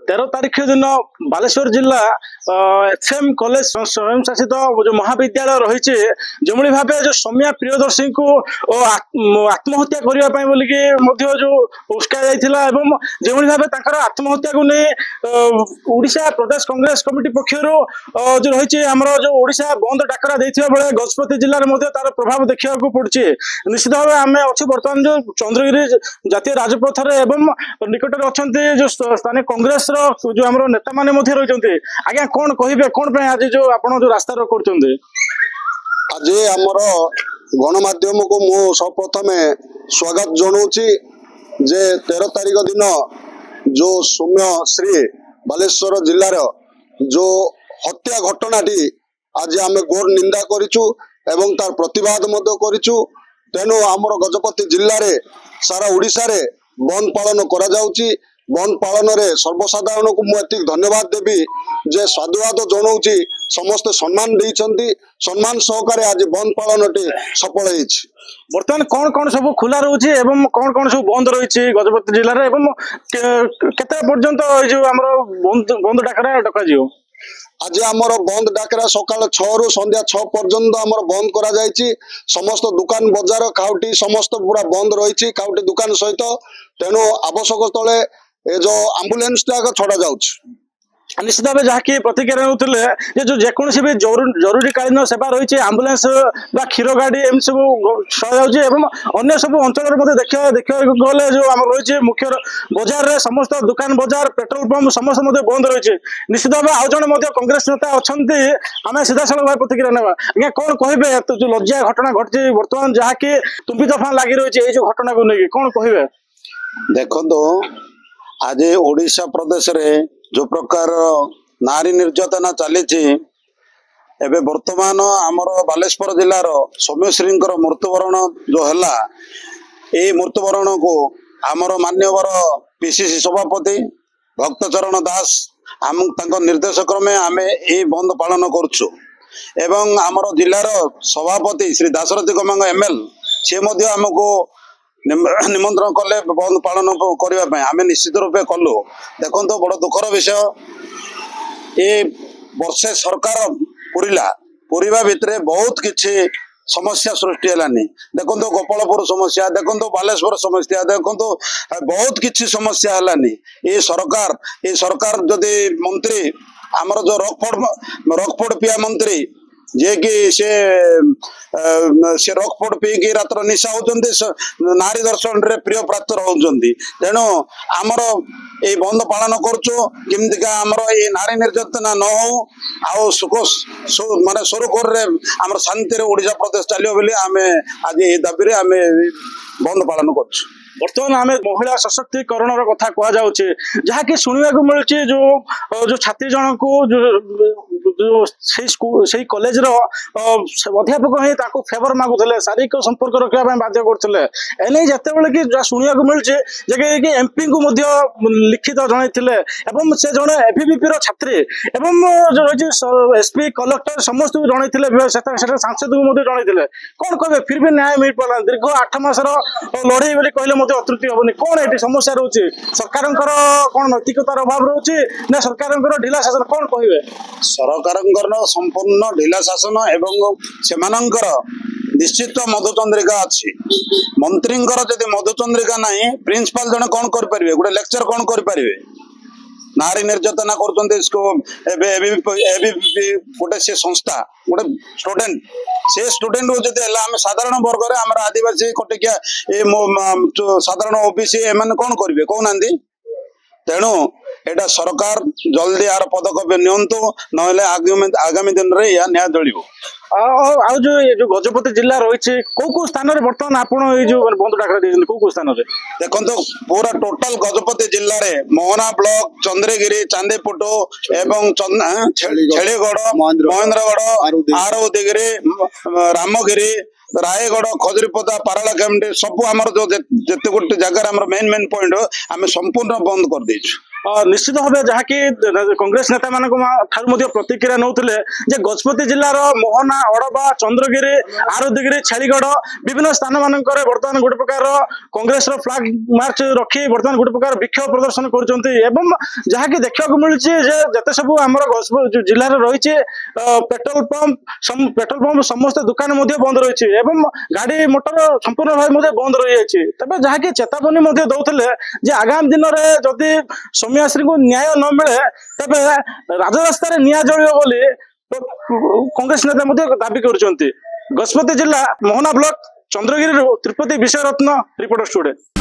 13 तारीख दिन बालेश्वर जिला एचएम कॉलेज स्वयं शासित जो महाविद्यालय रही जो भाव जो सौम्या प्रियदर्शी को आत्महत्या करने जो उस्का जाइथिला एवं जो भाव आत्महत्या को नहीं ओडिशा प्रदेश कांग्रेस कमिटी पक्षर जो रही आमर जो ओडिशा बंद डाकरा देथिबा बेले गजपति जिले में तार प्रभाव देखा पड़े निश्चित भाव आम अच्छे बर्तमान जो चंद्रगिरी जातीय राजपथ एवं निकट अच्छा जो स्थानीय कांग्रेस जो आम नेता मैंने रही आज्ञा कौन कहे कौन आज जो आप जो रास्ता कर आज आमर गणमाध्यम को मु सर्वप्रथम स्वागत जनाऊँगी जे 13 तारीख दिन जो सौम्य श्री बालेश्वर जिलार जो हत्या घटनाटी आज आम घोर निंदा करिचु एवं तार प्रतिवाद करिचु। तेणु आमर गजपति जिले में सारा ओडिशा रे बंद पालन करा जाउची। बंद पालन रे सर्वसाधारण को मुझे धन्यवाद देवी जे साधुवाद जनाऊँगी समस्ते सम्मान देइछंती सम्मान सहकारे आज बंद पालन सफल होइछि। बर्तमान कौन कौन सब खुला रोचे एवं कौन कौन सब बंद रही गजपति जिले में एवं केते पर्यंत जो आमर बंद डाकरा डका जियो आज आमर बंद डाकरा सकाल 6 रु संध्या 6 पर्यंत आमर बंद करा जायछि। समस्त दुकान बजार खाउटी समस्त पूरा बंद रही खाउटी दुकान सहित। तेणु आवश्यक स्थले ए जो एम्बुलेंस टाक छड़ा जाउछि। निश्चित भाव जहाँकि प्रतिक्रिया नौते जो जेकोसी भी जरूरीकालीन सेवा रही आम्बुलांस क्षीर गाड़ी एम सब जाऊँगी अन्य सब अंचल देखा गले जो आम रही मुख्य बजार रे समस्त दुकान बजार पेट्रोल पंप समस्त बंद रही। निश्चित भाव आउ जड़े कांग्रेस नेता अच्छा आम सीधा साल भाव प्रतिक्रिया ना आज्ञा कौन कहे जो लज्जा घटना घटी बर्तमान जहाँकि तुम्बी तफान लगी रही जो घटना को लेकिन कौन कहे देखो आज ओडिशा प्रदेश रे जो प्रकार नारी निर्यातना चली एबे वर्तमान आमर बालेश्वर जिलार सौम्यश्री मृत्युवरण जो है ये मृत्युवरण को आमर मान्यवर पीसीसी सभापति भक्तचरण दास आम निर्देश क्रमे आम ये बंद पालन करुचु एवं आमर जिलार सभापति श्री दाशरथी गमांग एमएल सी आमको निमंत्रण कले बंद पालन करने आम निश्चित रूपे कलु। देखो बड़ दुखर विषय ये वर्षे सरकार पूरा भितर बहुत किसी समस्या सृष्टि है। देखो गोपालपुर समस्या देखो बालेश्वर समस्या देखो बहुत किसी समस्या है। ये सरकार जदि मंत्री आमर जो रॉकफोर्ड पिया मंत्री जे कि से रॉकफोर्ड पीकी रात्र निशा होती नारी दर्शन रे प्रिय प्राप्त रहउचंती। तेणु आमर ये बंद पालन करुचु केमतिका आमर ये नारी निर्यातना न हो आउ सुख माने सुरुखुर रे आमर शांति रे ओडिशा प्रदेश चलियो बोली आमे आज ये दाबी रे आमे बंद पालन करछु। बर्तमान आम महिला सशक्तिकरण कथा कहुचे जहाँकि शुणा मिलूँ जो छात्री जन को जो कॉलेज अध्यापक ही फेवर मागुले शारीरिक संपर्क रखा बाध्य करते एने जिते बड़े कि शुणा मिलूँ कि एमपी को लिखित जन से जड़े एबीवीपी छात्री एवं जो रही एसपी कलेक्टर समस्त जनते सांसद को जनते कौन कहे फिर भी न्याय मिल पारा दीर्घ 8 मास लड़े बोली कहले अतृप्ति हेनी कौन ये समस्या रोचे सरकार कौन नैतिकतार अभाव रोचे ना सरकार ढिला शासन कौन कहे सरकार संपूर्ण ढिला शासन एवं सेमानंकर निश्चित मधुचंद्रिका अच्छी मंत्री जदि मधुचंद्रिका नहीं प्रिंसिपाल जन कौन करें गोटे लेक्चर कौन करें नारी निर्यातना कर गोटे से संस्था गोटे स्टूडेंट से स्टूडेंट जब आम साधारण वर्ग में आम आदिवासी कटिकिया साधारण ओबीसी एम कौन करेंगे कहना। तेणु एटा सरकार जल्दी यार पदक्षेप नियंतु ना आगामी दिन में यह न्याय चलो। जो गजपति जिला रही कौ स्थान बर्तमान आप जो बंद डाकरा कौ स्थान देखो पूरा टोटाल गजपति जिले में मोहना ब्लॉक चंद्रगिरी चांदीपुटो एवं छेड़ीगढ़ महेंद्रगढ़ आरवतीगिरी रामगिरी रायगढ़ खजुरीपदा पाराला केमटी सब आमर जो जिते गोटे जगार मेन पॉइंट आम संपूर्ण बंद कर देछु। निश्चित भाव जहाँकि कांग्रेस नेता मान प्रतिक्रिया नौले गजपति जिलार मोहना अड़बा चंद्रगिरी आरदगिरी छेलीगढ़ विभिन्न स्थान मान बर्तमान गोटे प्रकार कांग्रेस फ्लैग मार्च रखी बर्तमान गोटे प्रकार विक्षोभ प्रदर्शन कर देखा मिलूँ जिते सब आम जिले रही पेट्रोल पंप समस्त दुकान बंद रही गाड़ी मोटर संपूर्ण भाव बंद रही तेज जहाँकि चेतावनी दौले आगामी दिन में जदि सौम्याश्री को न्याय न मिले तेरे राजरास्तार निया जलियो बोली कांग्रेस नेता दाबी कर गजपति जिला मोहना ब्लॉक चंद्रगिरी तिरुपति विषय रत्न रिपोर्टर स्टूडियो।